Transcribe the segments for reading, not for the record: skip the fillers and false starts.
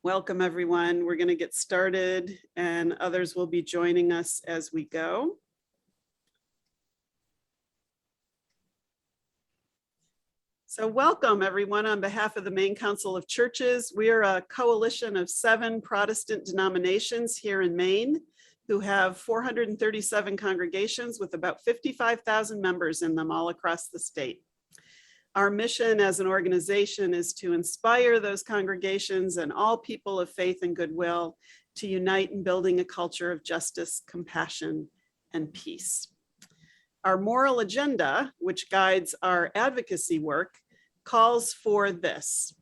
Welcome, everyone. We're going to get started, and others will be joining us as we go. So welcome, everyone, on behalf of the Maine Council of Churches. We are a coalition of 7 Protestant denominations here in Maine who have 437 congregations with about 55,000 members in them all across the state. Our mission as an organization is to inspire those congregations and all people of faith and goodwill to unite in building a culture of justice, compassion, and peace. Our moral agenda, which guides our advocacy work, calls for this,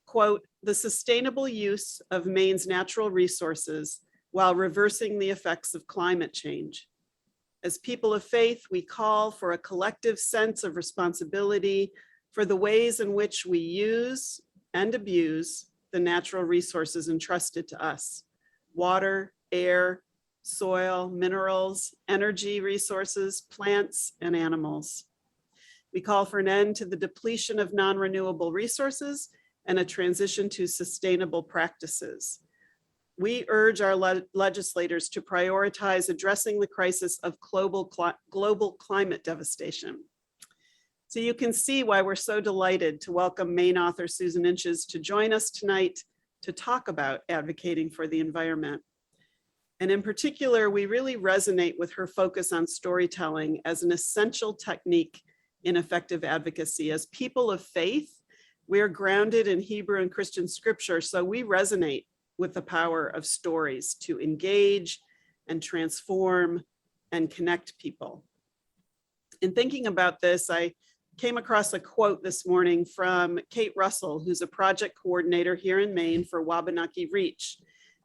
quote, the sustainable use of Maine's natural resources while reversing the effects of climate change. As people of faith, we call for a collective sense of responsibility for the ways in which we use and abuse the natural resources entrusted to us: water, air, soil, minerals, energy resources, plants, and animals. We call for an end to the depletion of non-renewable resources and a transition to sustainable practices. We urge our legislators to prioritize addressing the crisis of global climate devastation. So you can see why we're so delighted to welcome Maine author Susan Inches to join us tonight to talk about advocating for the environment. And in particular, we really resonate with her focus on storytelling as an essential technique in effective advocacy. As people of faith, we are grounded in Hebrew and Christian scripture, so we resonate with the power of stories to engage and transform and connect people. In thinking about this, I came across a quote this morning from Kate Russell, who's a project coordinator here in Maine for Wabanaki Reach.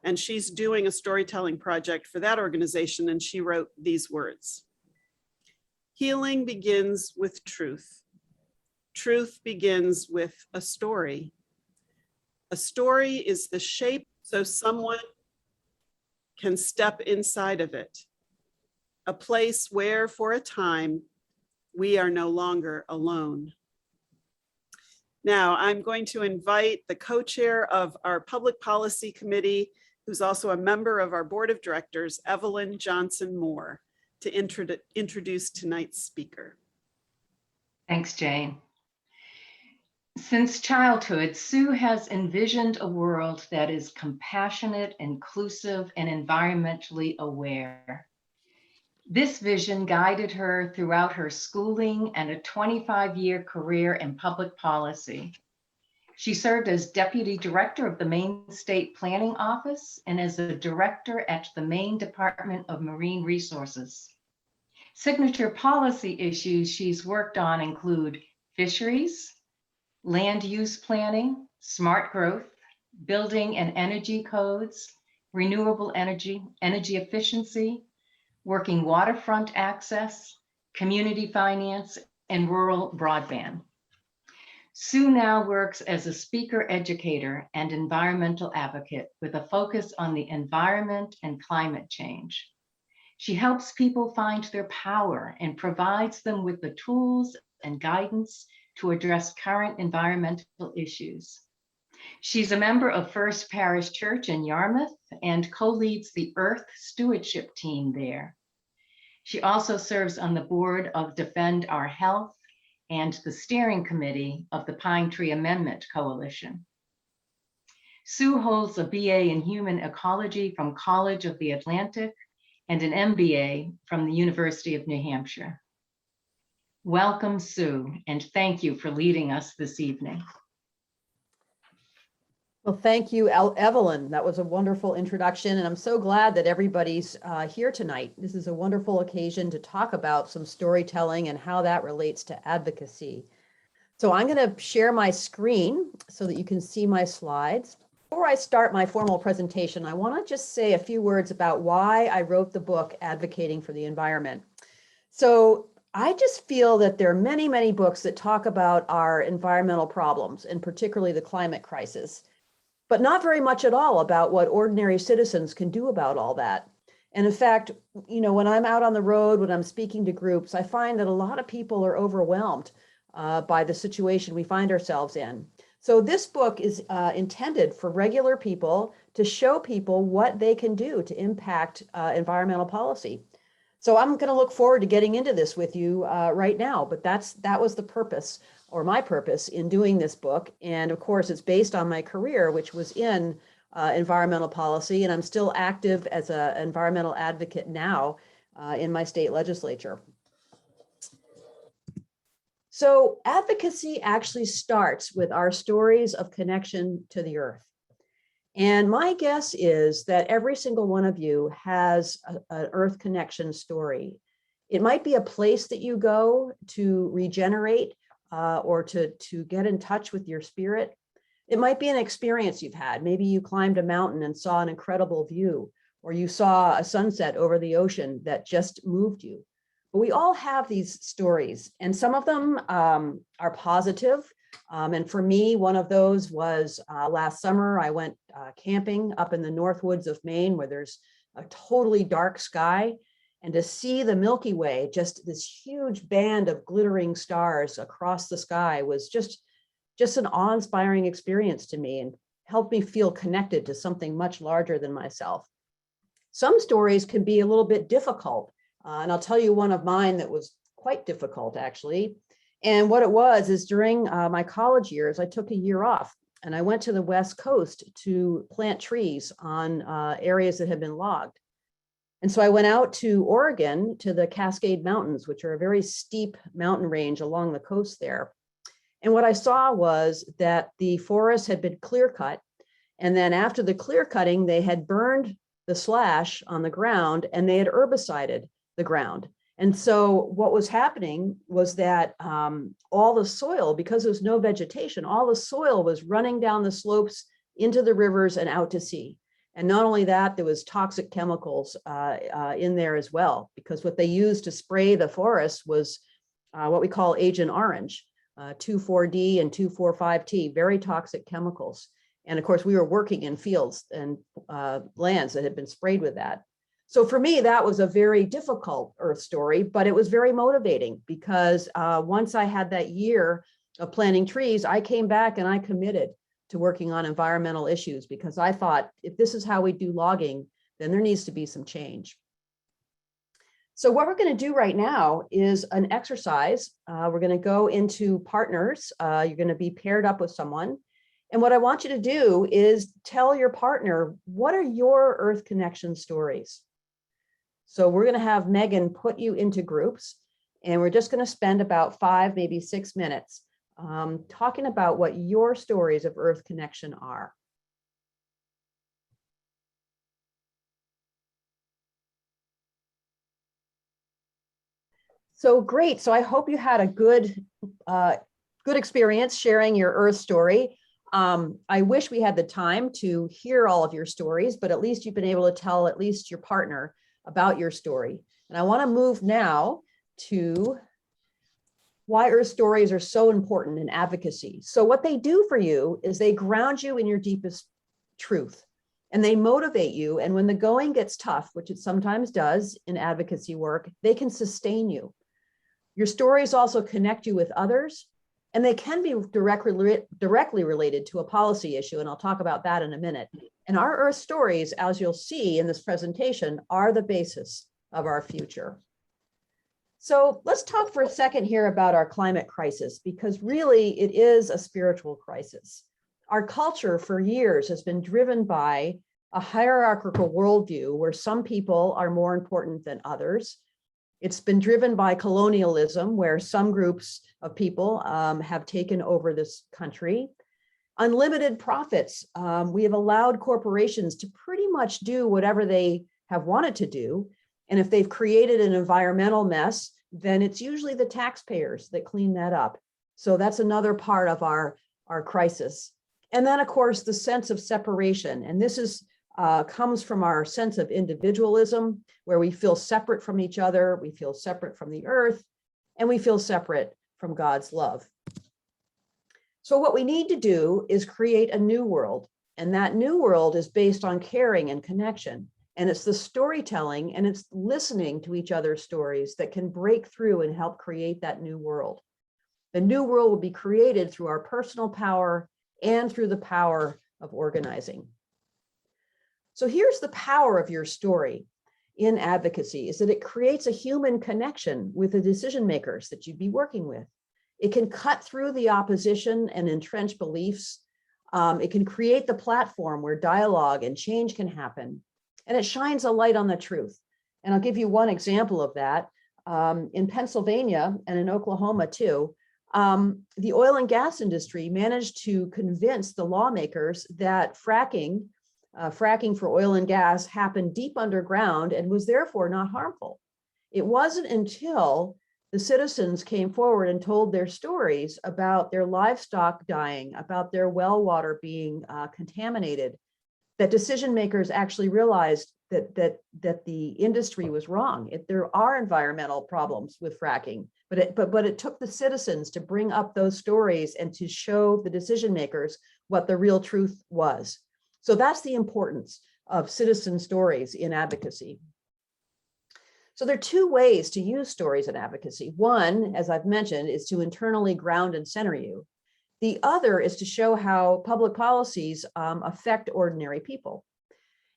And she's doing a storytelling project for that organization, and she wrote these words: healing begins with truth. Truth begins with a story. A story is the shape so someone can step inside of it, a place where for a time we are no longer alone. Now I'm going to invite the co-chair of our Public Policy Committee, who's also a member of our Board of Directors, Evelyn Johnson Moore, to introduce tonight's speaker. Thanks, Jane. Since childhood, Sue has envisioned a world that is compassionate, inclusive, and environmentally aware. This vision guided her throughout her schooling and a 25-year career in public policy. She served as Deputy Director of the Maine State Planning Office and as a Director at the Maine Department of Marine Resources. Signature policy issues she's worked on include fisheries, land use planning, smart growth, building and energy codes, renewable energy, energy efficiency, working waterfront access, community finance, and rural broadband. Sue now works as a speaker educator and environmental advocate with a focus on the environment and climate change. She helps people find their power and provides them with the tools and guidance to address current environmental issues. She's a member of First Parish Church in Yarmouth and co-leads the Earth Stewardship team there. She also serves on the board of Defend Our Health and the steering committee of the Pine Tree Amendment Coalition. Sue holds a BA in Human Ecology from College of the Atlantic and an MBA from the University of New Hampshire. Welcome, Sue, and thank you for leading us this evening. Well, thank you, Evelyn. That was a wonderful introduction, and I'm so glad that everybody's here tonight. This is a wonderful occasion to talk about some storytelling and how that relates to advocacy. So I'm going to share my screen so that you can see my slides. Before I start my formal presentation, I want to just say a few words about why I wrote the book, Advocating for the Environment. So I just feel that there are many, many books that talk about our environmental problems, and particularly the climate crisis, but not very much at all about what ordinary citizens can do about all that. And in fact, you know, when I'm out on the road, when I'm speaking to groups, I find that a lot of people are overwhelmed by the situation we find ourselves in. So this book is intended for regular people to show people what they can do to impact environmental policy. So I'm going to look forward to getting into this with you right now, but that was the purpose, or my purpose, in doing this book. And of course, it's based on my career, which was in environmental policy, and I'm still active as an environmental advocate now in my state legislature. So advocacy actually starts with our stories of connection to the earth. And my guess is that every single one of you has an earth connection story. It might be a place that you go to regenerate or to get in touch with your spirit. It might be an experience you've had. Maybe you climbed a mountain and saw an incredible view, or you saw a sunset over the ocean that just moved you. But we all have these stories, and some of them are positive. And for me, one of those was last summer. I went camping up in the North Woods of Maine, where there's a totally dark sky. And to see the Milky Way, just this huge band of glittering stars across the sky, was just an awe-inspiring experience to me, and helped me feel connected to something much larger than myself. Some stories can be a little bit difficult. And I'll tell you one of mine that was quite difficult, actually. And what it was is during my college years, I took a year off and I went to the West Coast to plant trees on areas that had been logged. And so I went out to Oregon to the Cascade Mountains, which are a very steep mountain range along the coast there. And what I saw was that the forest had been clear cut. And then after the clear cutting, they had burned the slash on the ground and they had herbicided the ground. And so what was happening was that all the soil, because there was no vegetation, all the soil was running down the slopes into the rivers and out to sea. And not only that, there was toxic chemicals in there as well, because what they used to spray the forest was what we call Agent Orange, 2,4-D and 2,4,5-T, very toxic chemicals. And of course, we were working in fields and lands that had been sprayed with that. So for me, that was a very difficult earth story, but it was very motivating, because once I had that year of planting trees, I came back and I committed to working on environmental issues, because I thought, if this is how we do logging, then there needs to be some change. So what we're going to do right now is an exercise. We're going to go into partners. You're going to be paired up with someone. And what I want you to do is tell your partner, what are your earth connection stories? So we're going to have Megan put you into groups, and we're just going to spend about 5, maybe 6 minutes talking about what your stories of earth connection are. So great. So I hope you had a good experience sharing your earth story. I wish we had the time to hear all of your stories, but at least you've been able to tell at least your partner about your story. And I want to move now to why earth stories are so important in advocacy. So what they do for you is they ground you in your deepest truth, and they motivate you. And when the going gets tough, which it sometimes does in advocacy work, they can sustain you. Your stories also connect you with others, and they can be directly related to a policy issue. And I'll talk about that in a minute. And our earth stories, as you'll see in this presentation, are the basis of our future. So let's talk for a second here about our climate crisis, because really it is a spiritual crisis. Our culture for years has been driven by a hierarchical worldview where some people are more important than others. It's been driven by colonialism, where some groups of people have taken over this country. Unlimited profits. We have allowed corporations to pretty much do whatever they have wanted to do. And if they've created an environmental mess, then it's usually the taxpayers that clean that up. So that's another part of our crisis. And then, of course, the sense of separation. And this is comes from our sense of individualism, where we feel separate from each other, we feel separate from the earth, and we feel separate from God's love. So what we need to do is create a new world. And that new world is based on caring and connection. And it's the storytelling and it's listening to each other's stories that can break through and help create that new world. The new world will be created through our personal power and through the power of organizing. So here's the power of your story in advocacy, is that it creates a human connection with the decision makers that you'd be working with. It can cut through the opposition and entrenched beliefs. It can create the platform where dialogue and change can happen. And it shines a light on the truth. And I'll give you one example of that. In Pennsylvania and in Oklahoma too, the oil and gas industry managed to convince the lawmakers that fracking for oil and gas happened deep underground and was therefore not harmful. It wasn't until the citizens came forward and told their stories about their livestock dying, about their well water being contaminated, that decision makers actually realized that the industry was wrong. There are environmental problems with fracking, but it took the citizens to bring up those stories and to show the decision makers what the real truth was. So that's the importance of citizen stories in advocacy. So there are two ways to use stories in advocacy. One, as I've mentioned, is to internally ground and center you. The other is to show how public policies affect ordinary people.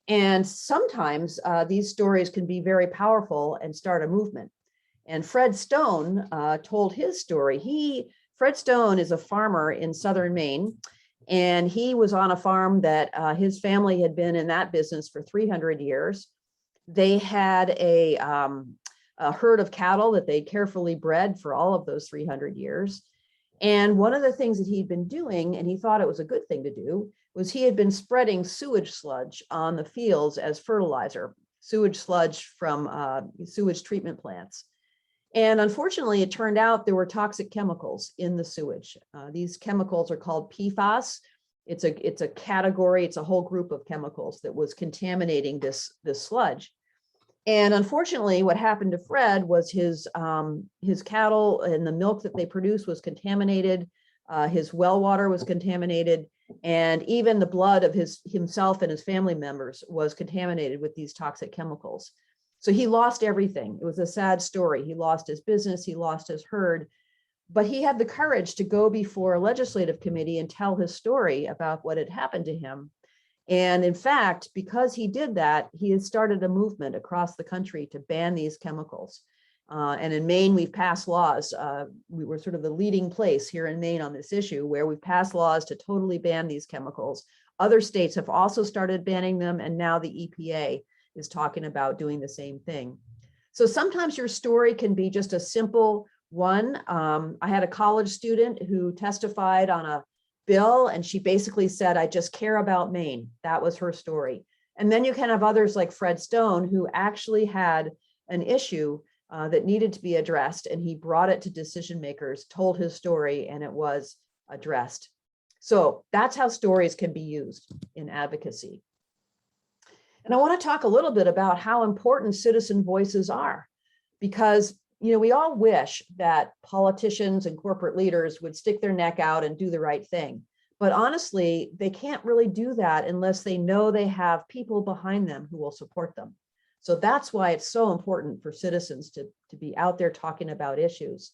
And sometimes these stories can be very powerful and start a movement. And Fred Stone told his story. Fred Stone is a farmer in southern Maine, and he was on a farm that his family had been in that business for 300 years. They had a herd of cattle that they carefully bred for all of those 300 years. And one of the things that he'd been doing, and he thought it was a good thing to do, was he had been spreading sewage sludge on the fields as fertilizer, sewage sludge from sewage treatment plants. And unfortunately, it turned out there were toxic chemicals in the sewage. These chemicals are called PFAS. It's a category, it's a whole group of chemicals that was contaminating this sludge. And unfortunately, what happened to Fred was his cattle and the milk that they produced was contaminated. His well water was contaminated, and even the blood of himself and his family members was contaminated with these toxic chemicals. So he lost everything. It was a sad story. He lost his business, he lost his herd, but he had the courage to go before a legislative committee and tell his story about what had happened to him. And in fact, because he did that, he had started a movement across the country to ban these chemicals. And in Maine, we've passed laws. We were sort of the leading place here in Maine on this issue, where we've passed laws to totally ban these chemicals. Other states have also started banning them, and now the EPA is talking about doing the same thing. So sometimes your story can be just a simple one. I had a college student who testified on a bill, and she basically said, "I just care about Maine." That was her story. And then you can have others like Fred Stone, who actually had an issue that needed to be addressed, and he brought it to decision makers, told his story, and it was addressed. So that's how stories can be used in advocacy. And I want to talk a little bit about how important citizen voices are, because we all wish that politicians and corporate leaders would stick their neck out and do the right thing. But honestly, they can't really do that unless they know they have people behind them who will support them. So that's why it's so important for citizens to be out there talking about issues.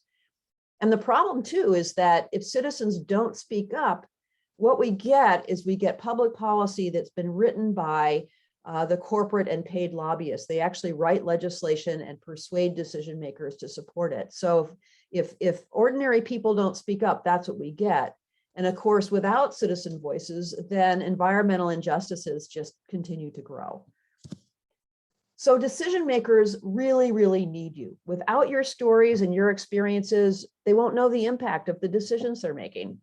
And the problem too is that if citizens don't speak up, what we get public policy that's been written by the corporate and paid lobbyists. They actually write legislation and persuade decision makers to support it. So if ordinary people don't speak up, that's what we get. And of course, without citizen voices, then environmental injustices just continue to grow. So decision makers really, really need you. Without your stories and your experiences, they won't know the impact of the decisions they're making.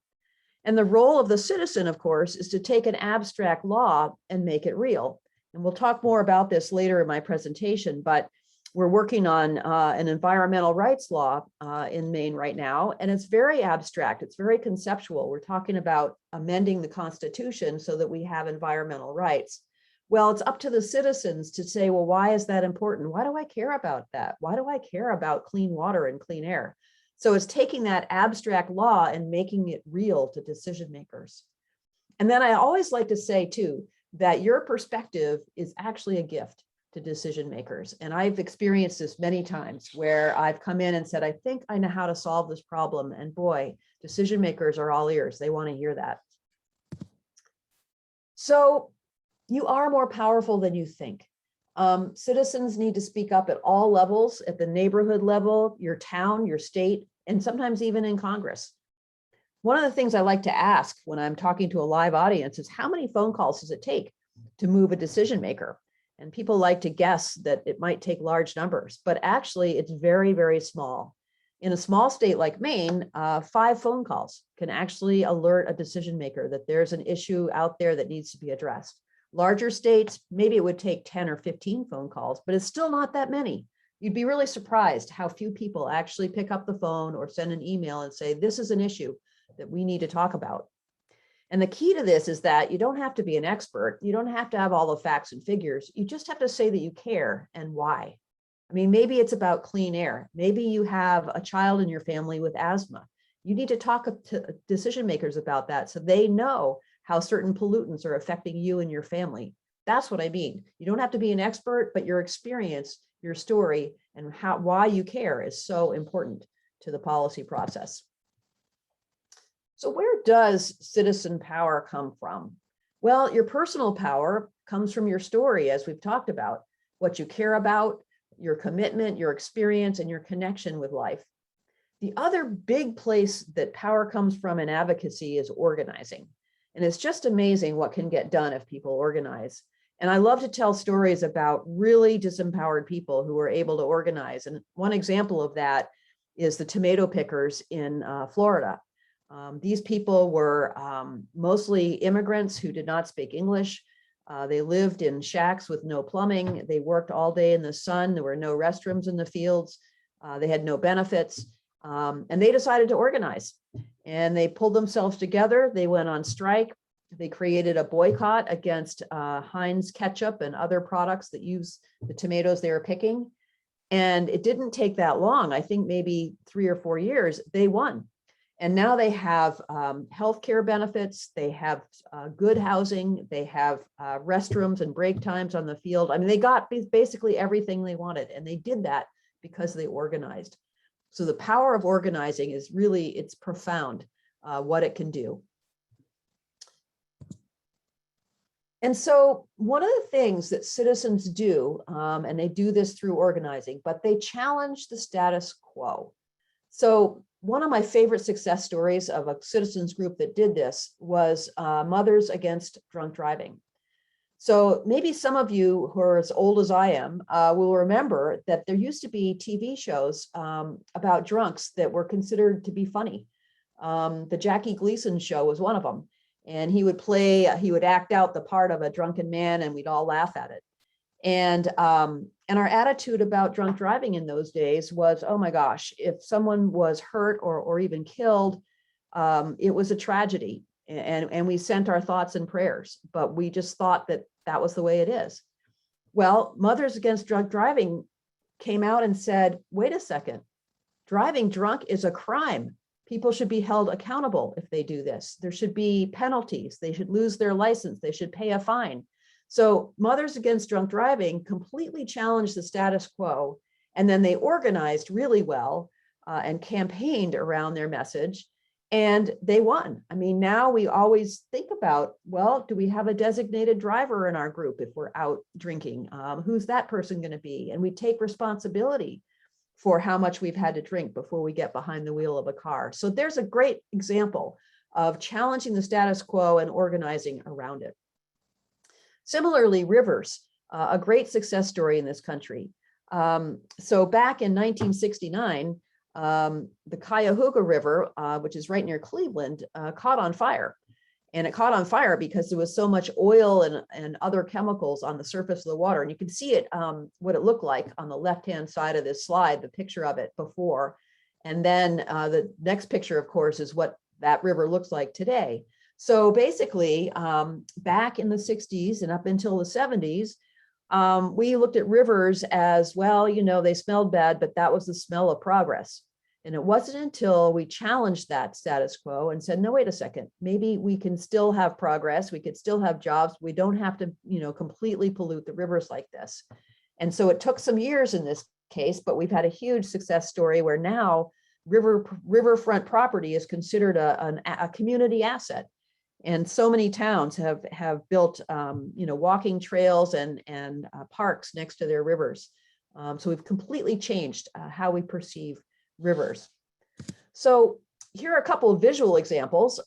And the role of the citizen, of course, is to take an abstract law and make it real. And we'll talk more about this later in my presentation, but we're working on an environmental rights law in Maine right now, and it's very abstract, it's very conceptual. We're talking about amending the Constitution so that we have environmental rights. Well, it's up to the citizens to say, well, why is that important? Why do I care about that? Why do I care about clean water and clean air? So it's taking that abstract law and making it real to decision makers. And then I always like to say too, that your perspective is actually a gift to decision makers. And I've experienced this many times where I've come in and said, I think I know how to solve this problem. And boy, decision makers are all ears. They want to hear that. So you are more powerful than you think. Citizens need to speak up at all levels, at the neighborhood level, your town, your state, and sometimes even in Congress. One of the things I like to ask when I'm talking to a live audience is how many phone calls does it take to move a decision maker? And people like to guess that it might take large numbers, but actually it's very, very small. In a small state like Maine, 5 phone calls can actually alert a decision maker that there's an issue out there that needs to be addressed. Larger states, maybe it would take 10 or 15 phone calls, but it's still not that many. You'd be really surprised how few people actually pick up the phone or send an email and say, this is an issue that we need to talk about. And the key to this is that you don't have to be an expert. You don't have to have all the facts and figures. You just have to say that you care and why. I mean, maybe it's about clean air. Maybe you have a child in your family with asthma. You need to talk to decision makers about that so they know how certain pollutants are affecting you and your family. That's what I mean. You don't have to be an expert, but your experience, your story, and why you care is so important to the policy process. So where does citizen power come from? Well, your personal power comes from your story, as we've talked about, what you care about, your commitment, your experience, and your connection with life. The other big place that power comes from in advocacy is organizing. And it's just amazing what can get done if people organize. And I love to tell stories about really disempowered people who were able to organize. And one example of that is the tomato pickers in Florida. These people were mostly immigrants who did not speak English. They lived in shacks with no plumbing. They worked all day in the sun. There were no restrooms in the fields. They had no benefits. And they decided to organize. And they pulled themselves together. They went on strike. They created a boycott against Heinz ketchup and other products that use the tomatoes they were picking. And it didn't take that long. I think maybe 3 or 4 years, they won. And now they have healthcare benefits, they have good housing, they have restrooms and break times on the field. I mean, they got basically everything they wanted, and they did that because they organized. So the power of organizing is really, it's profound what it can do. And so one of the things that citizens do, and they do this through organizing, but they challenge the status quo. So one of my favorite success stories of a citizens group that did this was Mothers Against Drunk Driving. So maybe some of you who are as old as I am will remember that there used to be TV shows about drunks that were considered to be funny. The Jackie Gleason show was one of them. And he would act out the part of a drunken man and we'd all laugh at it. And our attitude about drunk driving in those days was, oh my gosh, if someone was hurt or even killed, it was a tragedy. And we sent our thoughts and prayers, but we just thought that that was the way it is. Well, Mothers Against Drunk Driving came out and said, wait a second, driving drunk is a crime. People should be held accountable if they do this. There should be penalties. They should lose their license. They should pay a fine. So Mothers Against Drunk Driving completely challenged the status quo, and then they organized really well and campaigned around their message, and they won. I mean, now we always think about, well, do we have a designated driver in our group if we're out drinking? Who's that person going to be? And we take responsibility for how much we've had to drink before we get behind the wheel of a car. So there's a great example of challenging the status quo and organizing around it. Similarly, rivers, a great success story in this country. So back in 1969, the Cuyahoga River, which is right near Cleveland, caught on fire. And it caught on fire because there was so much oil and other chemicals on the surface of the water. And you can see it, what it looked like on the left-hand side of this slide, the picture of it before. And then the next picture, of course, is what that river looks like today. So basically, back in the 60s and up until the 70s, we looked at rivers as, well, you know, they smelled bad, but that was the smell of progress. And it wasn't until we challenged that status quo and said, no, wait a second, maybe we can still have progress. We could still have jobs. We don't have to, you know, completely pollute the rivers like this. And so it took some years in this case, but we've had a huge success story where now riverfront property is considered a community asset. And so many towns have built, walking trails and parks next to their rivers. So we've completely changed how we perceive rivers. So here are a couple of visual examples.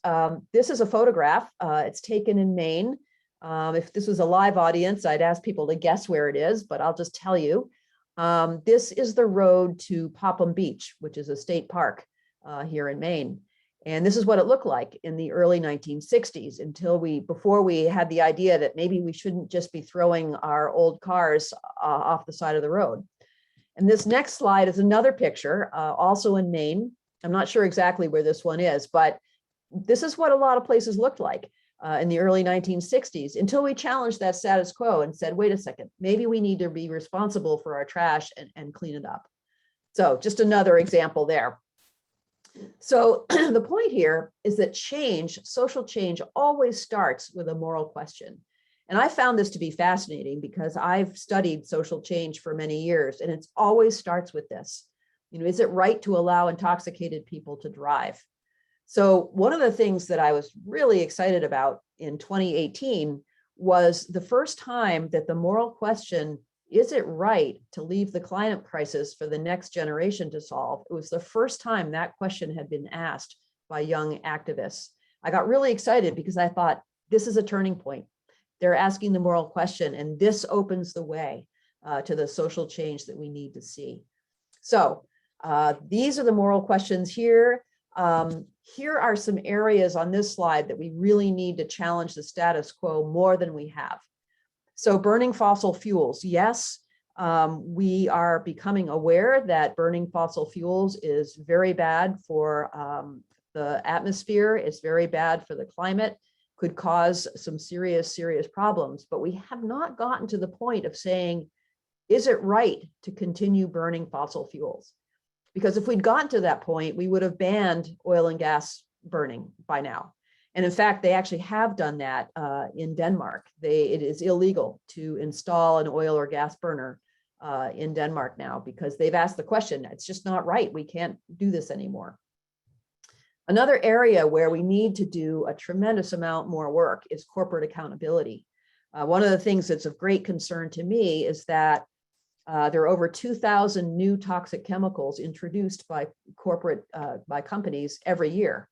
This is a photograph. It's taken in Maine. If this was a live audience, I'd ask people to guess where it is, but I'll just tell you. This is the road to Popham Beach, which is a state park here in Maine. And this is what it looked like in the early 1960s before we had the idea that maybe we shouldn't just be throwing our old cars off the side of the road. And this next slide is another picture, also in Maine. I'm not sure exactly where this one is, but this is what a lot of places looked like in the early 1960s, until we challenged that status quo and said, wait a second, maybe we need to be responsible for our trash and clean it up. So just another example there. So the point here is that social change always starts with a moral question. And I found this to be fascinating because I've studied social change for many years, and it always starts with this. Is it right to allow intoxicated people to drive? So one of the things that I was really excited about in 2018 was the first time that the moral question, is it right to leave the climate crisis for the next generation to solve? It was the first time that question had been asked by young activists. I got really excited because I thought, this is a turning point. They're asking the moral question, and this opens the way to the social change that we need to see. So these are the moral questions here. Here are some areas on this slide that we really need to challenge the status quo more than we have. So burning fossil fuels, yes, we are becoming aware that burning fossil fuels is very bad for the atmosphere, it's very bad for the climate, could cause some serious problems, but we have not gotten to the point of saying, is it right to continue burning fossil fuels? Because if we'd gotten to that point, we would have banned oil and gas burning by now. And in fact, they actually have done that in Denmark. It is illegal to install an oil or gas burner in Denmark now because they've asked the question, it's just not right. We can't do this anymore. Another area where we need to do a tremendous amount more work is corporate accountability. One of the things that's of great concern to me is that there are over 2,000 new toxic chemicals introduced by companies every year.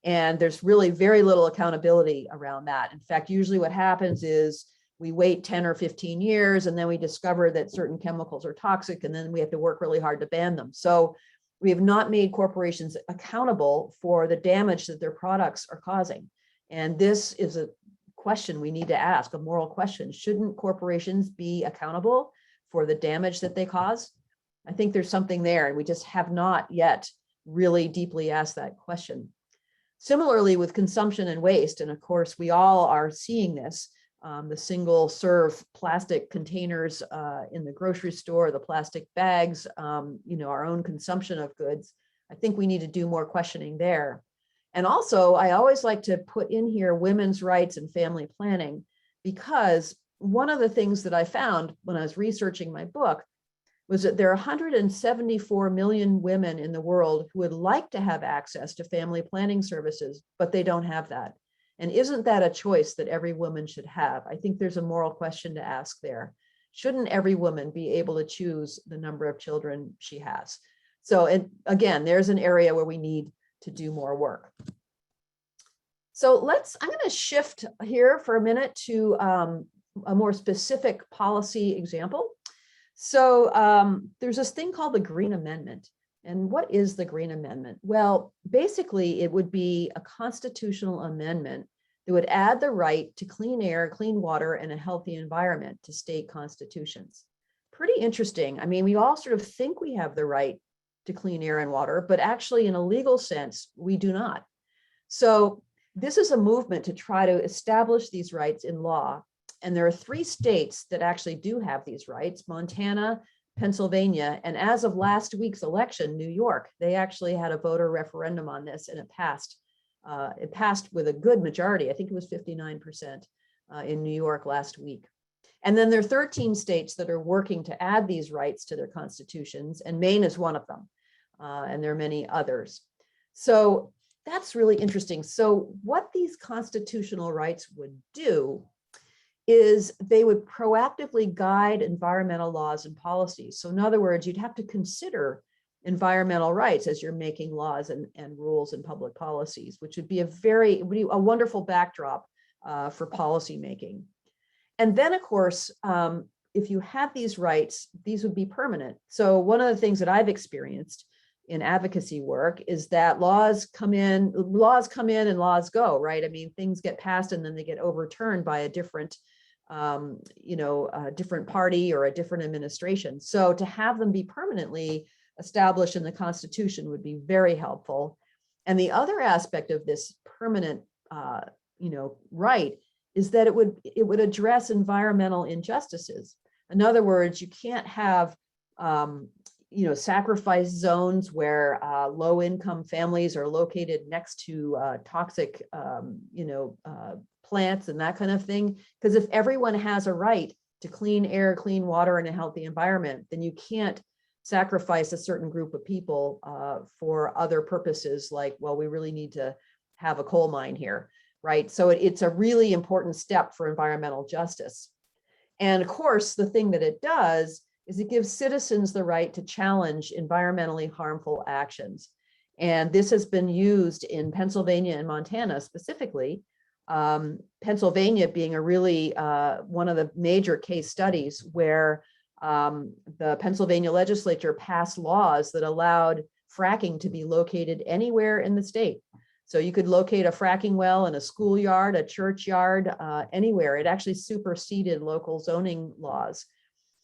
And there's really very little accountability around that. In fact, usually what happens is we wait 10 or 15 years and then we discover that certain chemicals are toxic and then we have to work really hard to ban them. So we have not made corporations accountable for the damage that their products are causing. And this is a question we need to ask, a moral question. Shouldn't corporations be accountable for the damage that they cause? I think there's something there, and we just have not yet really deeply asked that question. Similarly with consumption and waste, and of course we all are seeing this, the single serve plastic containers in the grocery store, the plastic bags, our own consumption of goods. I think we need to do more questioning there. And also, I always like to put in here women's rights and family planning, because one of the things that I found when I was researching my book was that there are 174 million women in the world who would like to have access to family planning services, but they don't have that. And isn't that a choice that every woman should have? I think there's a moral question to ask there. Shouldn't every woman be able to choose the number of children she has? So, and again, there's an area where we need to do more work. So I'm going to shift here for a minute to a more specific policy example. So there's this thing called the Green Amendment. And what is the Green Amendment? Well, basically, it would be a constitutional amendment that would add the right to clean air, clean water, and a healthy environment to state constitutions. Pretty interesting. I mean, we all sort of think we have the right to clean air and water, but actually in a legal sense, we do not. So this is a movement to try to establish these rights in law. And there are 3 states that actually do have these rights: Montana, Pennsylvania, and as of last week's election, New York. They actually had a voter referendum on this, and it passed. It passed with a good majority. I think it was 59% in New York last week. And then there are 13 states that are working to add these rights to their constitutions, and Maine is one of them. And there are many others. So that's really interesting. So what these constitutional rights would do is they would proactively guide environmental laws and policies. So in other words, you'd have to consider environmental rights as you're making laws and rules and public policies, which would be a wonderful backdrop for policy making. And then, of course, if you have these rights, these would be permanent. So one of the things that I've experienced in advocacy work is that laws come in and laws go, right? I mean, things get passed and then they get overturned by a different a different party or a different administration. So to have them be permanently established in the Constitution would be very helpful. And the other aspect of this permanent, right is that it would address environmental injustices. In other words, you can't have, sacrifice zones where low-income families are located next to toxic, plants and that kind of thing. Because if everyone has a right to clean air, clean water, and a healthy environment, then you can't sacrifice a certain group of people for other purposes like, well, we really need to have a coal mine here, right? So it's a really important step for environmental justice. And of course, the thing that it does is it gives citizens the right to challenge environmentally harmful actions. And this has been used in Pennsylvania and Montana specifically. Pennsylvania being a really one of the major case studies where the Pennsylvania legislature passed laws that allowed fracking to be located anywhere in the state. So you could locate a fracking well in a schoolyard, a churchyard, anywhere. It actually superseded local zoning laws.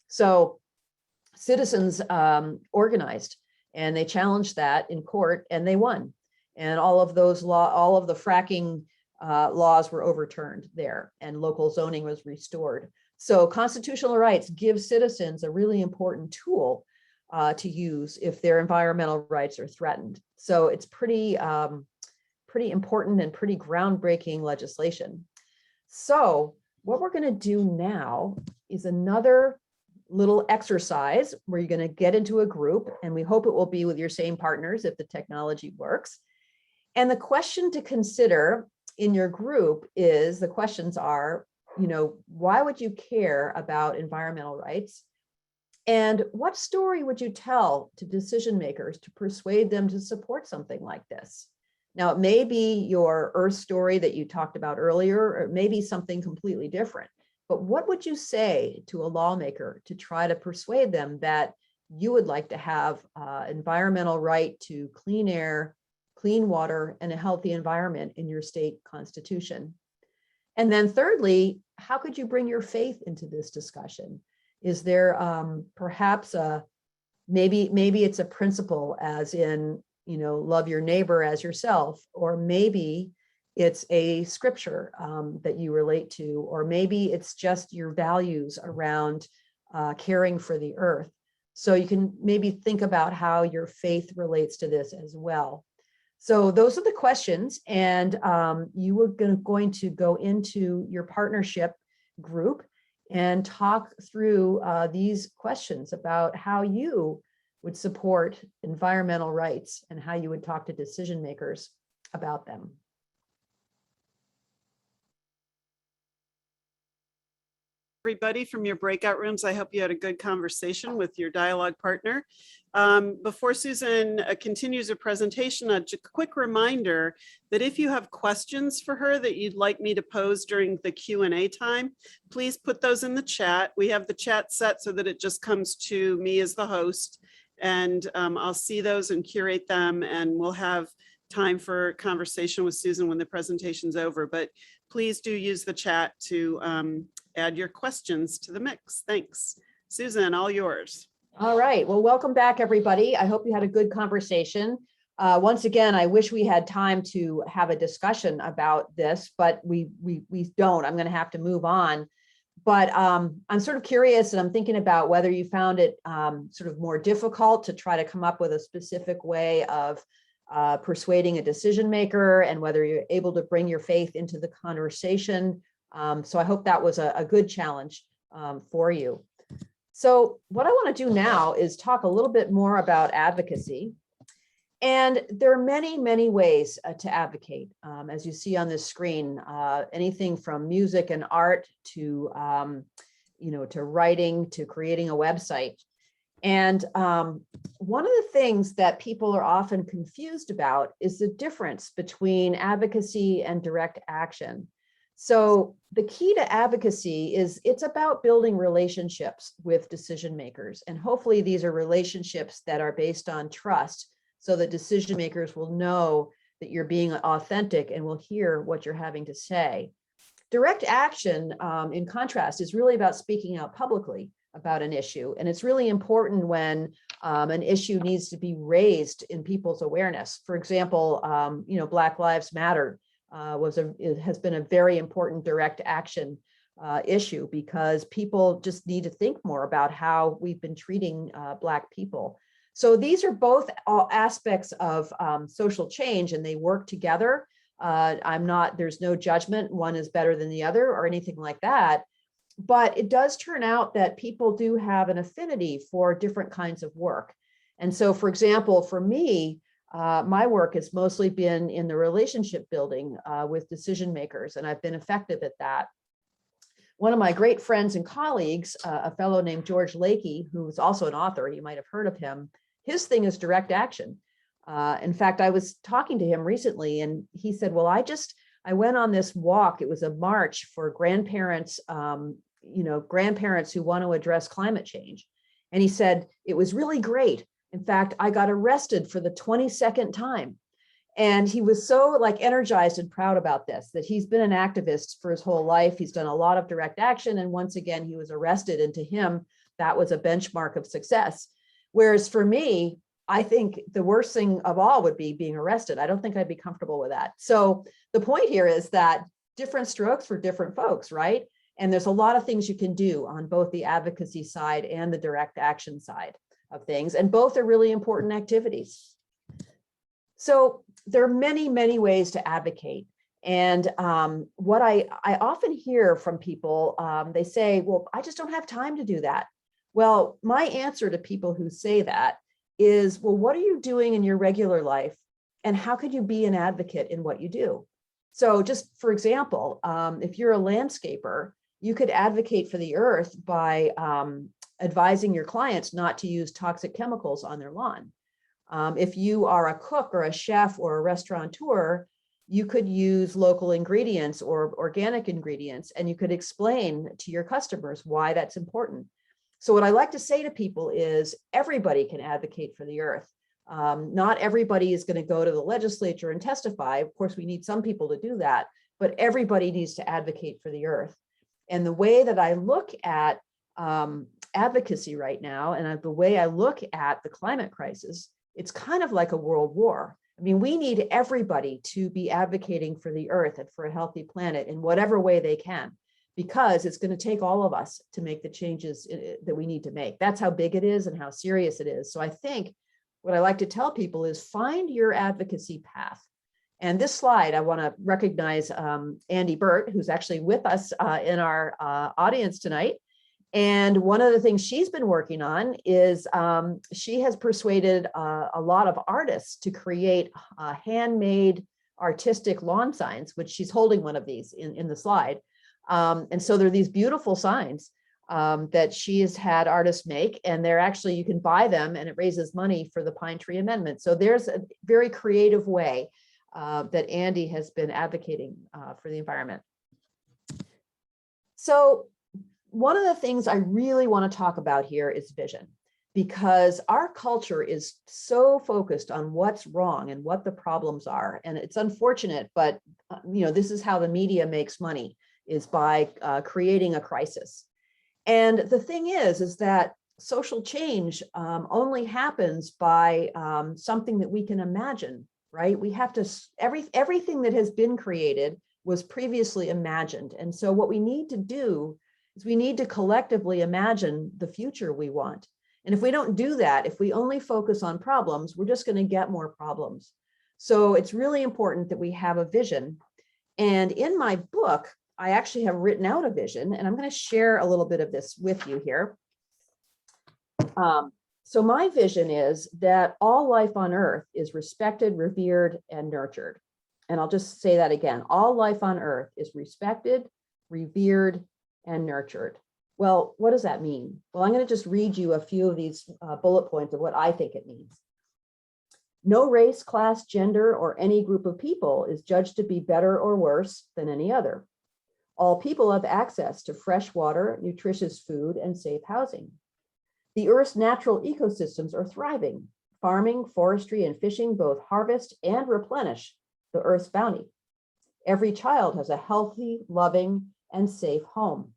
So citizens organized and they challenged that in court and they won. And all of the fracking laws were overturned there and local zoning was restored. So constitutional rights give citizens a really important tool to use if their environmental rights are threatened. So it's pretty important and pretty groundbreaking legislation. So what we're going to do now is another little exercise where you're going to get into a group, and we hope it will be with your same partners if the technology works. And the question to consider in your group is, the questions are, why would you care about environmental rights? And what story would you tell to decision makers to persuade them to support something like this? Now, it may be your Earth story that you talked about earlier, or it may be something completely different. But what would you say to a lawmaker to try to persuade them that you would like to have environmental right to clean air, clean water, and a healthy environment in your state constitution? And then thirdly, how could you bring your faith into this discussion? Is there perhaps maybe it's a principle as in, love your neighbor as yourself, or maybe it's a scripture that you relate to, or maybe it's just your values around caring for the earth. So you can maybe think about how your faith relates to this as well. So those are the questions, and you are going to go into your partnership group and talk through these questions about how you would support environmental rights and how you would talk to decision makers about them. Everybody from your breakout rooms, I hope you had a good conversation with your dialogue partner. Before Susan continues her presentation, a quick reminder that if you have questions for her that you'd like me to pose during the Q&A time, please put those in the chat. We have the chat set so that it just comes to me as the host, and I'll see those and curate them, and we'll have time for conversation with Susan when the presentation's over. But please do use the chat to add your questions to the mix. Thanks. Susan, all yours. All right. Well, welcome back, everybody. I hope you had a good conversation. Once again, I wish we had time to have a discussion about this, but we don't. I'm going to have to move on. But I'm sort of curious, and I'm thinking about whether you found it sort of more difficult to try to come up with a specific way of persuading a decision maker, and whether you're able to bring your faith into the conversation. So I hope that was a good challenge for you. So what I want to do now is talk a little bit more about advocacy. And there are many, many ways to advocate. As you see on this screen, anything from music and art to, to writing, to creating a website. And one of the things that people are often confused about is the difference between advocacy and direct action. So the key to advocacy is it's about building relationships with decision makers. And hopefully these are relationships that are based on trust, so that decision makers will know that you're being authentic and will hear what you're having to say. Direct action, in contrast, is really about speaking out publicly about an issue. And it's really important when an issue needs to be raised in people's awareness. For example, Black Lives Matter has been a very important direct action issue, because people just need to think more about how we've been treating Black people. So these are both aspects of social change, and they work together. There's no judgment, one is better than the other or anything like that. But it does turn out that people do have an affinity for different kinds of work. And so, for example, for me, my work has mostly been in the relationship building with decision makers, and I've been effective at that. One of my great friends and colleagues, a fellow named George Lakey, who's also an author, you might have heard of him, his thing is direct action. In fact, I was talking to him recently, and he said, well, I went on this walk. It was a march for grandparents, grandparents who want to address climate change. And he said, it was really great. In fact, I got arrested for the 22nd time. And he was so energized and proud about this, that he's been an activist for his whole life. He's done a lot of direct action. And once again, he was arrested. And to him, that was a benchmark of success. Whereas for me, I think the worst thing of all would be being arrested. I don't think I'd be comfortable with that. So the point here is that different strokes for different folks, right? And there's a lot of things you can do on both the advocacy side and the direct action side of things. And both are really important activities. So there are many, many ways to advocate. And what I often hear from people, they say, well, I just don't have time to do that. Well, my answer to people who say that is, well, what are you doing in your regular life? And how could you be an advocate in what you do? So just for example, if you're a landscaper, you could advocate for the earth by advising your clients not to use toxic chemicals on their lawn. If you are a cook or a chef or a restaurateur, you could use local ingredients or organic ingredients, and you could explain to your customers why that's important. So what I like to say to people is everybody can advocate for the earth. Not everybody is going to go to the legislature and testify. Of course, we need some people to do that, but everybody needs to advocate for the earth. And the way that I look at advocacy right now, and the way I look at the climate crisis, it's kind of like a world war. I mean, we need everybody to be advocating for the earth and for a healthy planet in whatever way they can, because it's going to take all of us to make the changes that we need to make. That's how big it is and how serious it is. So I think what I like to tell people is find your advocacy path. And this slide, I want to recognize Andy Burt, who's actually with us in our audience tonight. And one of the things she's been working on is she has persuaded a lot of artists to create handmade artistic lawn signs, which she's holding one of these in the slide. And so there are these beautiful signs that she has had artists make, and they're actually, you can buy them, and it raises money for the Pine Tree Amendment. So there's a very creative way that Andy has been advocating for the environment. So one of the things I really want to talk about here is vision, because our culture is so focused on what's wrong and what the problems are. And it's unfortunate, but this is how the media makes money, is by creating a crisis. And the thing is that social change only happens by something that we can imagine, right? We have to, everything that has been created was previously imagined. And so what we need to do is we need to collectively imagine the future we want. And if we don't do that, if we only focus on problems, we're just going to get more problems. So it's really important that we have a vision. And in my book, I actually have written out a vision, and I'm going to share a little bit of this with you here. So my vision is that all life on Earth is respected, revered, and nurtured. And I'll just say that again. All life on Earth is respected, revered, and nurtured. Well, what does that mean? Well, I'm going to just read you a few of these bullet points of what I think it means. No race, class, gender, or any group of people is judged to be better or worse than any other. All people have access to fresh water, nutritious food, and safe housing. The Earth's natural ecosystems are thriving. Farming, forestry, and fishing both harvest and replenish the Earth's bounty. Every child has a healthy, loving, and safe home.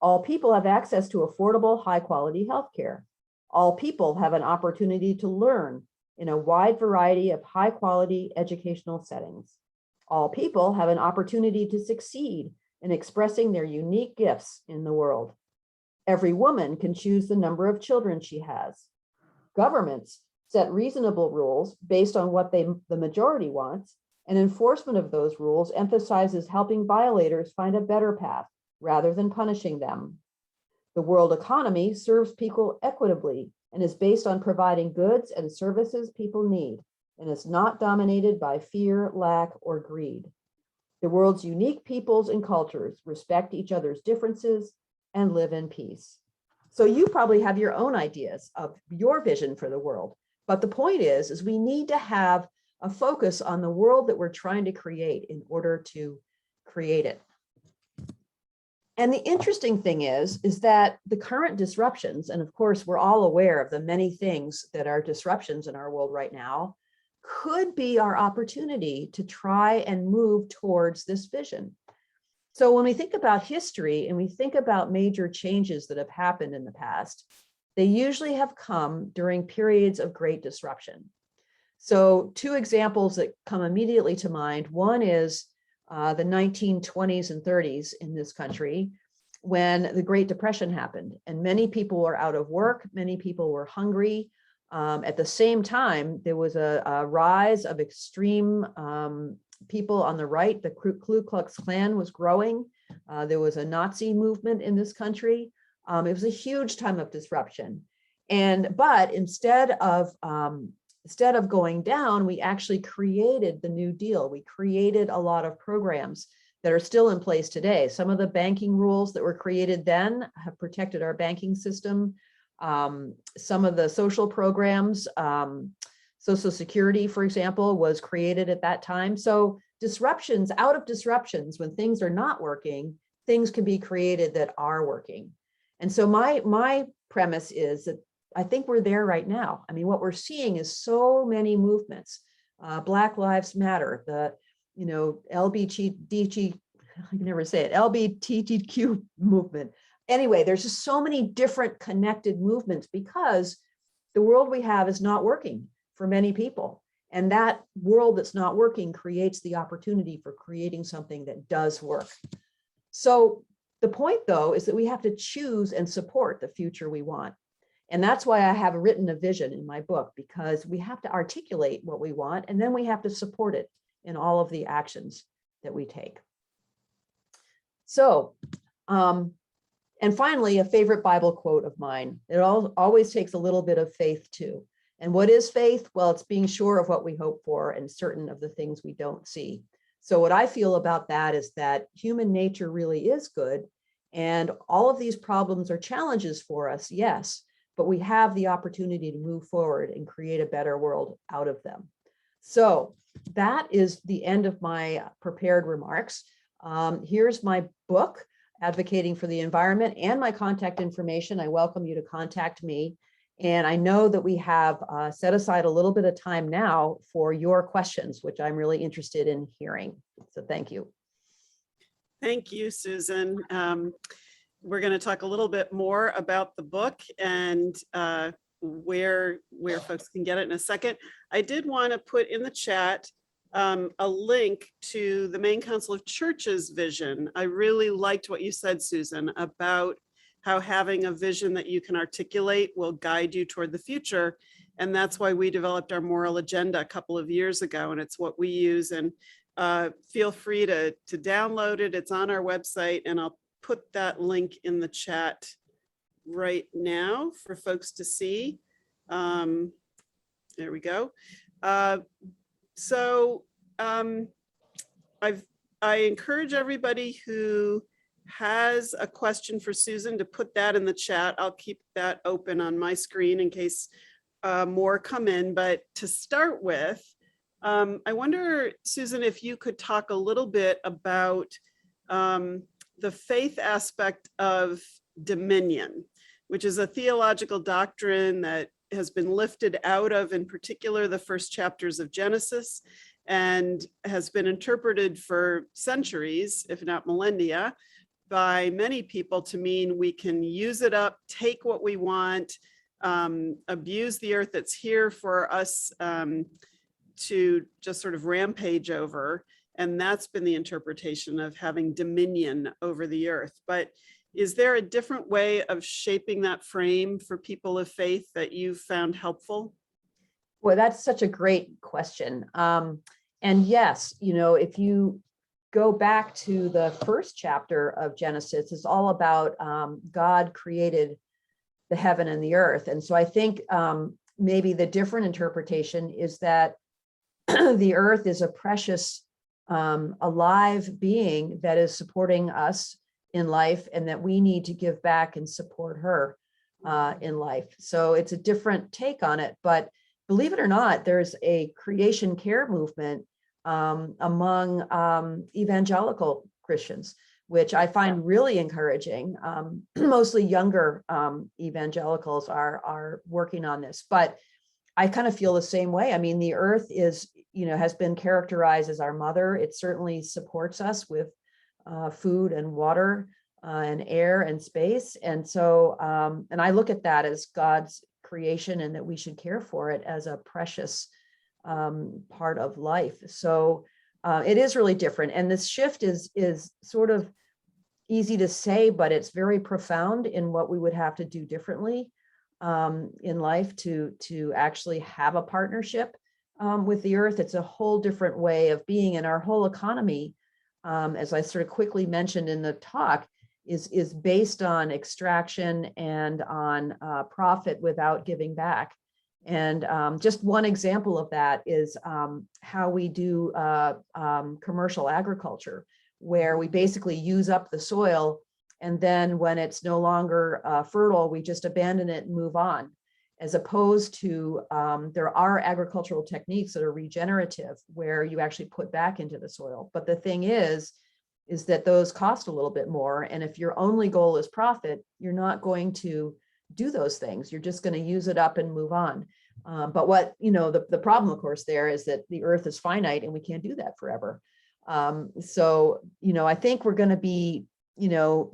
All people have access to affordable, high-quality healthcare. All people have an opportunity to learn in a wide variety of high-quality educational settings. All people have an opportunity to succeed in expressing their unique gifts in the world. Every woman can choose the number of children she has. Governments set reasonable rules based on what the majority wants, and enforcement of those rules emphasizes helping violators find a better path rather than punishing them. The world economy serves people equitably and is based on providing goods and services people need, and is not dominated by fear, lack, or greed. The world's unique peoples and cultures respect each other's differences and live in peace. So you probably have your own ideas of your vision for the world. But the point is we need to have a focus on the world that we're trying to create in order to create it. And the interesting thing is that the current disruptions, and of course, we're all aware of the many things that are disruptions in our world right now, could be our opportunity to try and move towards this vision. So when we think about history and we think about major changes that have happened in the past, they usually have come during periods of great disruption. So two examples that come immediately to mind. One is the 1920s and 30s in this country, when the Great Depression happened, and many people were out of work, many people were hungry. At the same time, there was a rise of extreme people on the right. The Ku Klux Klan was growing. There was a Nazi movement in this country. It was a huge time of disruption. But instead of going down, we actually created the New Deal. We created a lot of programs that are still in place today. Some of the banking rules that were created then have protected our banking system. Some of the social programs, Social Security, for example, was created at that time. So disruptions, out of disruptions, when things are not working, things can be created that are working. And so my premise is that I think we're there right now. I mean, what we're seeing is so many movements. Black Lives Matter, the LGBTQ movement. Anyway, there's just so many different connected movements because the world we have is not working for many people. And that world that's not working creates the opportunity for creating something that does work. So the point, though, is that we have to choose and support the future we want. And that's why I have written a vision in my book, because we have to articulate what we want, and then we have to support it in all of the actions that we take. So, and finally, a favorite Bible quote of mine. It always takes a little bit of faith too. And what is faith? Well, it's being sure of what we hope for and certain of the things we don't see. So what I feel about that is that human nature really is good. And all of these problems are challenges for us, yes, but we have the opportunity to move forward and create a better world out of them. So that is the end of my prepared remarks. Here's my book, Advocating for the Environment, and my contact information. I welcome you to contact me. And I know that we have set aside a little bit of time now for your questions, which I'm really interested in hearing. So thank you. Thank you, Susan. We're going to talk a little bit more about the book and where folks can get it in a second. I did want to put in the chat a link to the Maine Council of Churches vision. I really liked what you said, Susan, about how having a vision that you can articulate will guide you toward the future. And that's why we developed our moral agenda a couple of years ago, and it's what we use. And feel free to download it. It's on our website, and I'll put that link in the chat right now for folks to see. There we go. So I encourage everybody who has a question for Susan to put that in the chat. I'll keep that open on my screen in case more come in. But to start with, I wonder, Susan, if you could talk a little bit about the faith aspect of dominion, which is a theological doctrine that has been lifted out of, in particular, the first chapters of Genesis, and has been interpreted for centuries, if not millennia, by many people to mean we can use it up, take what we want, abuse the earth that's here for us to just sort of rampage over. And that's been the interpretation of having dominion over the earth. But is there a different way of shaping that frame for people of faith that you've found helpful? Well, that's such a great question. And yes, if you go back to the first chapter of Genesis, it's all about God created the heaven and the earth. And so I think maybe the different interpretation is that the earth is a precious, alive being that is supporting us in life, and that we need to give back and support her in life. So it's a different take on it. But believe it or not, there's a creation care movement among evangelical Christians, which I find really encouraging. Mostly younger evangelicals are working on this, but I kind of feel the same way. I mean, the earth is, has been characterized as our mother. It certainly supports us with food and water and air and space. And so, and I look at that as God's creation, and that we should care for it as a precious part of life. So it is really different. And this shift is sort of easy to say, but it's very profound in what we would have to do differently in life to actually have a partnership with the earth. It's a whole different way of being, and our whole economy, as I sort of quickly mentioned in the talk, is based on extraction and on profit without giving back. And just one example of that is how we do commercial agriculture, where we basically use up the soil, and then when it's no longer fertile, we just abandon it and move on. As opposed to, there are agricultural techniques that are regenerative, where you actually put back into the soil. But the thing is that those cost a little bit more. And if your only goal is profit, you're not going to do those things. You're just going to use it up and move on. But what, the problem, of course, there is that the earth is finite and we can't do that forever. So, I think we're going to be,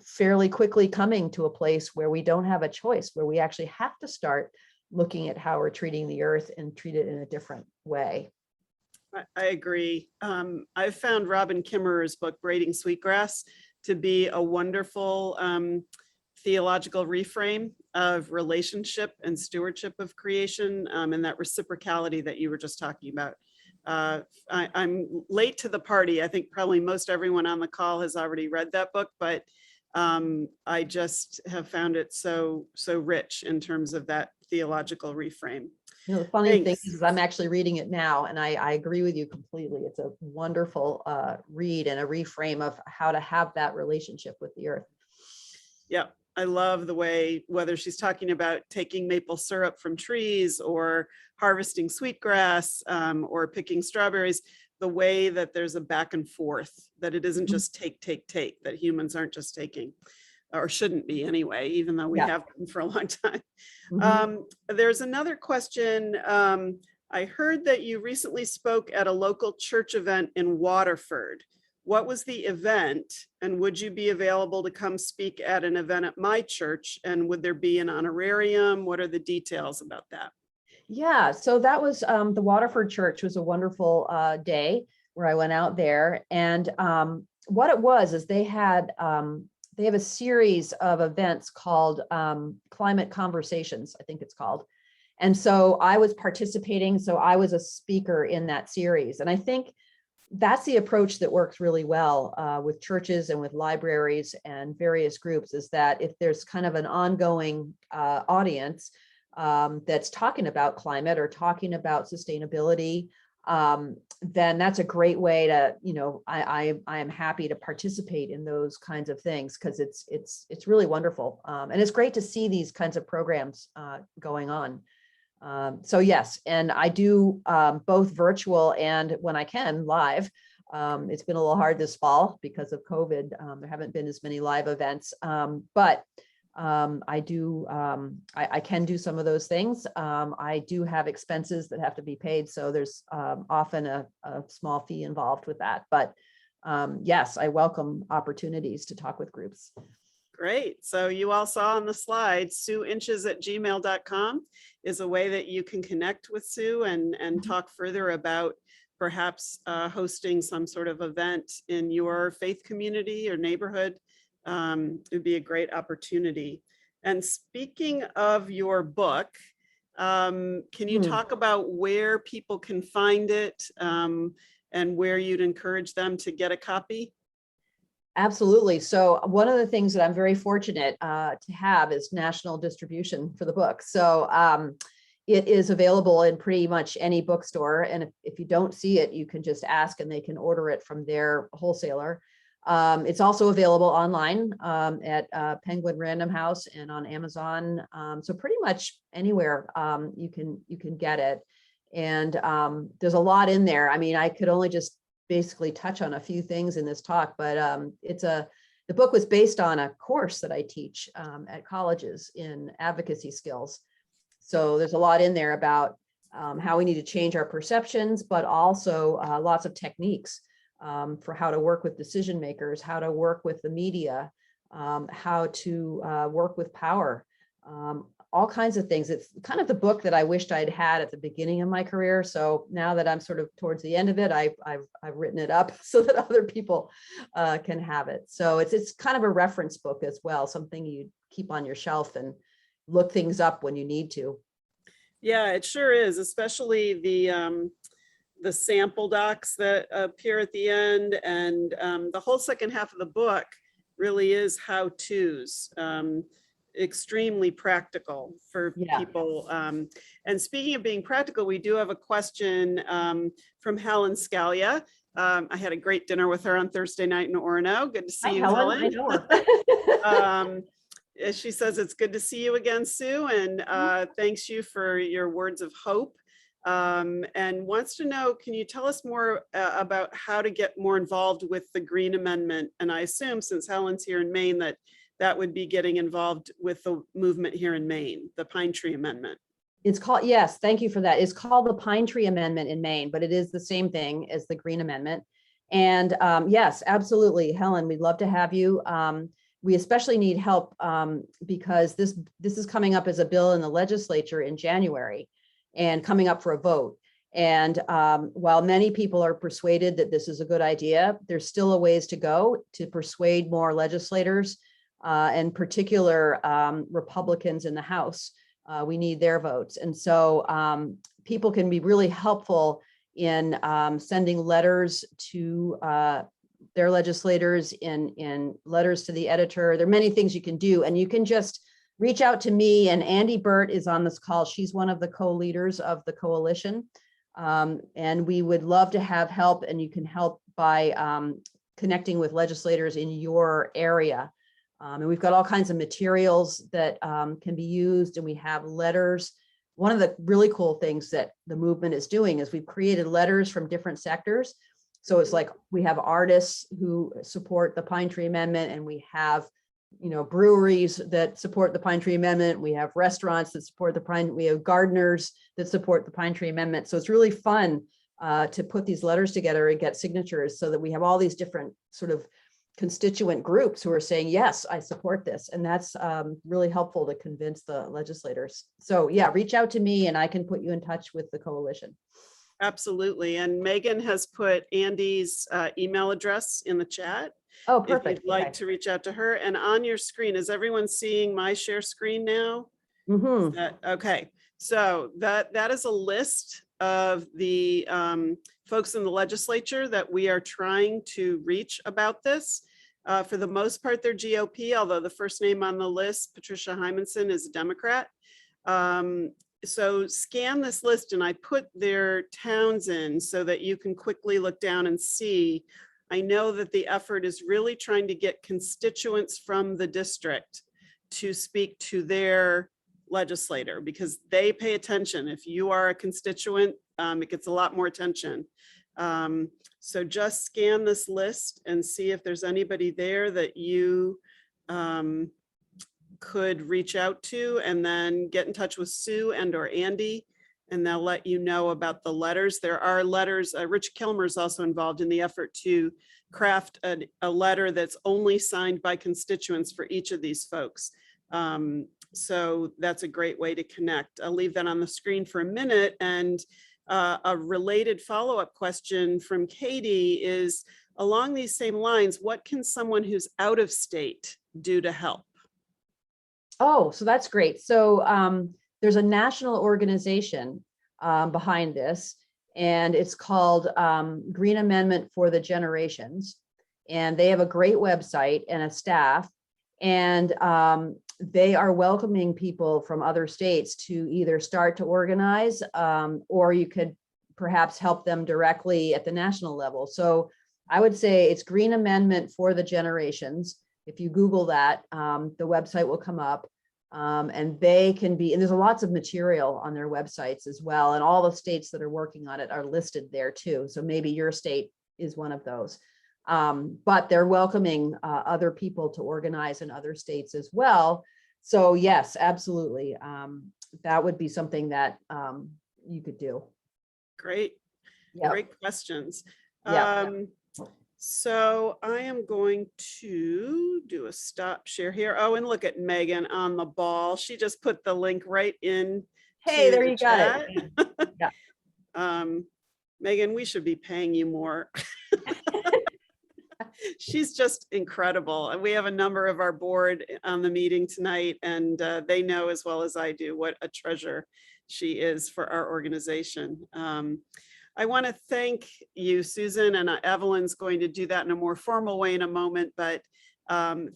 fairly quickly coming to a place where we don't have a choice, where we actually have to start looking at how we're treating the earth and treat it in a different way. I agree. I've found Robin Kimmerer's book, Braiding Sweetgrass, to be a wonderful theological reframe of relationship and stewardship of creation, and that reciprocality that you were just talking about. I'm late to the party. I think probably most everyone on the call has already read that book, but I just have found it so rich in terms of that theological reframe. The funny thing Thanks. is I'm actually reading it now, and I agree with you completely. It's a wonderful read and a reframe of how to have that relationship with the earth. Yeah, I love the way, whether she's talking about taking maple syrup from trees or harvesting sweetgrass or picking strawberries, the way that there's a back and forth, that it isn't just take, that humans aren't just taking, or shouldn't be anyway, even though we have been for a long time. There's another question. I heard that you recently spoke at a local church event in Waterford. What was the event, and would you be available to come speak at an event at my church? And would there be an honorarium? What are the details about that? Yeah, so that was the Waterford Church was a wonderful day where I went out there. And what it was is they have a series of events called Climate Conversations, I think it's called. And so I was participating, so I was a speaker in that series. And I think that's the approach that works really well with churches and with libraries and various groups, is that if there's kind of an ongoing audience, that's talking about climate or talking about sustainability, then that's a great way to, I am happy to participate in those kinds of things, because it's really wonderful. And it's great to see these kinds of programs going on. So yes, and I do both virtual and, when I can, live. It's been a little hard this fall because of COVID. There haven't been as many live events, but I can do some of those things. I do have expenses that have to be paid, so there's often a small fee involved with that. But yes, I welcome opportunities to talk with groups. Great. So you all saw on the slide, sueinches@gmail.com is a way that you can connect with Sue and talk further about perhaps hosting some sort of event in your faith community or neighborhood. It would be a great opportunity. And speaking of your book, can you talk about where people can find it and where you'd encourage them to get a copy? Absolutely. So one of the things that I'm very fortunate to have is national distribution for the book. So it is available in pretty much any bookstore. And if you don't see it, you can just ask and they can order it from their wholesaler. It's also available online at Penguin Random House and on Amazon. So pretty much anywhere you can get it. And there's a lot in there. I mean, I could only just basically touch on a few things in this talk, but the book was based on a course that I teach at colleges in advocacy skills. So there's a lot in there about how we need to change our perceptions, but also lots of techniques for how to work with decision makers, how to work with the media, how to work with power, all kinds of things. It's kind of the book that I wished I'd had at the beginning of my career. So now that I'm sort of towards the end of it, I've written it up so that other people can have it. So it's kind of a reference book as well, something you keep on your shelf and look things up when you need to. Yeah, it sure is, especially the sample docs that appear at the end, and the whole second half of the book really is how-tos, extremely practical for people. And speaking of being practical, we do have a question from Helen Scalia. I had a great dinner with her on Thursday night in Orono. Good to see you, Helen. I know her. She says it's good to see you again, Sue, and thanks you for your words of hope. And wants to know, can you tell us more about how to get more involved with the Green Amendment? And I assume, since Helen's here in Maine, that would be getting involved with the movement here in Maine, the Pine Tree Amendment. It's called, yes, thank you for that. It's called the Pine Tree Amendment in Maine, but it is the same thing as the Green Amendment. And yes, absolutely, Helen, we'd love to have you. We especially need help because this is coming up as a bill in the legislature in January and coming up for a vote. And while many people are persuaded that this is a good idea, there's still a ways to go to persuade more legislators, in particular Republicans in the House. We need their votes. And so people can be really helpful in sending letters to their legislators, in letters to the editor. There are many things you can do, and you can just reach out to me, and Andy Burt is on this call. She's one of the co-leaders of the coalition. And we would love to have help, and you can help by connecting with legislators in your area. And we've got all kinds of materials that can be used, and we have letters. One of the really cool things that the movement is doing is we've created letters from different sectors. So it's like we have artists who support the Pine Tree Amendment, and we have breweries that support the Pine Tree Amendment. We have restaurants that support we have gardeners that support the Pine Tree Amendment. So it's really fun to put these letters together and get signatures so that we have all these different sort of constituent groups who are saying, yes, I support this. And that's really helpful to convince the legislators. So yeah, reach out to me and I can put you in touch with the coalition. Absolutely. And Megan has put Andy's email address in the chat. Oh, perfect. If you'd like to reach out to her. And on your screen, is everyone seeing my share screen now? Mm-hmm. Okay, so that is a list of the folks in the legislature that we are trying to reach about this. For the most part, they're GOP, although the first name on the list, Patricia Hymanson, is a Democrat. So scan this list, and I put their towns in so that you can quickly look down and see. I know that the effort is really trying to get constituents from the district to speak to their legislator, because they pay attention. If you are a constituent, it gets a lot more attention. So just scan this list and see if there's anybody there that you could reach out to, and then get in touch with Sue and or Andy, and they'll let you know about the letters. There are letters. Rich Kilmer is also involved in the effort to craft a letter that's only signed by constituents for each of these folks. So that's a great way to connect. I'll leave that on the screen for a minute. And a related follow-up question from Katie is along these same lines: what can someone who's out of state do to help? Oh, so that's great. So there's a national organization behind this, and it's called Green Amendment for the Generations. And they have a great website and a staff, and they are welcoming people from other states to either start to organize, or you could perhaps help them directly at the national level. So I would say it's Green Amendment for the Generations. If you Google that, the website will come up, and they can be, and there's lots of material on their websites as well. And all the states that are working on it are listed there too. So maybe your state is one of those. But they're welcoming other people to organize in other states as well. So yes, absolutely. That would be something that you could do. Great. Yep. Great questions. Yep. So I am going to do a stop share here. Oh, and look at Megan on the ball. She just put the link right in. Hey, there you got it. Yeah. Megan, we should be paying you more. She's just incredible. And we have a number of our board on the meeting tonight, and they know as well as I do what a treasure she is for our organization. I want to thank you, Susan, and Evelyn's going to do that in a more formal way in a moment, but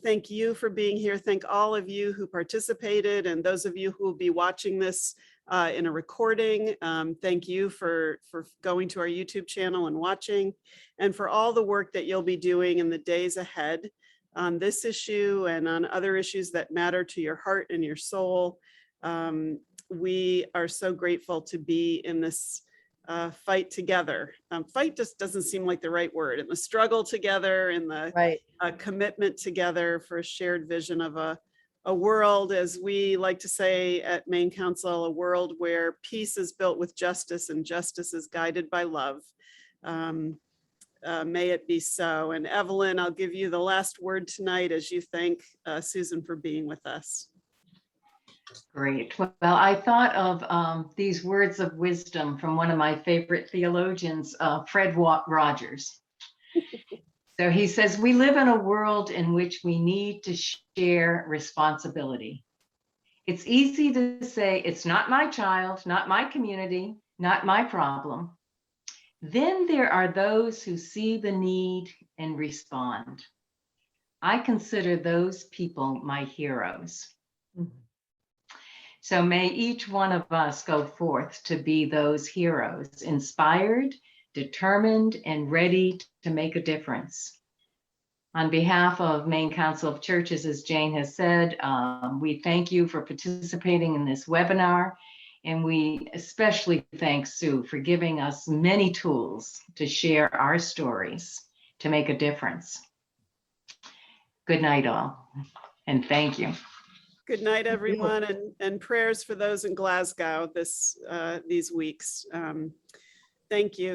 thank you for being here. Thank all of you who participated, and those of you who will be watching this in a recording. Thank you for going to our YouTube channel and watching, and for all the work that you'll be doing in the days ahead on this issue and on other issues that matter to your heart and your soul. We are so grateful to be in this fight together. Fight just doesn't seem like the right word. In the struggle together, in the Right. Commitment together for a shared vision of a world, as we like to say at Maine Council, a world where peace is built with justice and justice is guided by love. May it be so. And Evelyn, I'll give you the last word tonight as you thank Susan for being with us. Great. Well, I thought of these words of wisdom from one of my favorite theologians, Fred Rogers. So he says, we live in a world in which we need to share responsibility. It's easy to say, it's not my child, not my community, not my problem. Then there are those who see the need and respond. I consider those people my heroes. Mm-hmm. So may each one of us go forth to be those heroes, inspired, determined, and ready to make a difference. On behalf of Maine Council of Churches, as Jane has said, we thank you for participating in this webinar, and we especially thank Sue for giving us many tools to share our stories to make a difference. Good night, all, and thank you. Good night, everyone, and prayers for those in Glasgow these weeks. Thank you.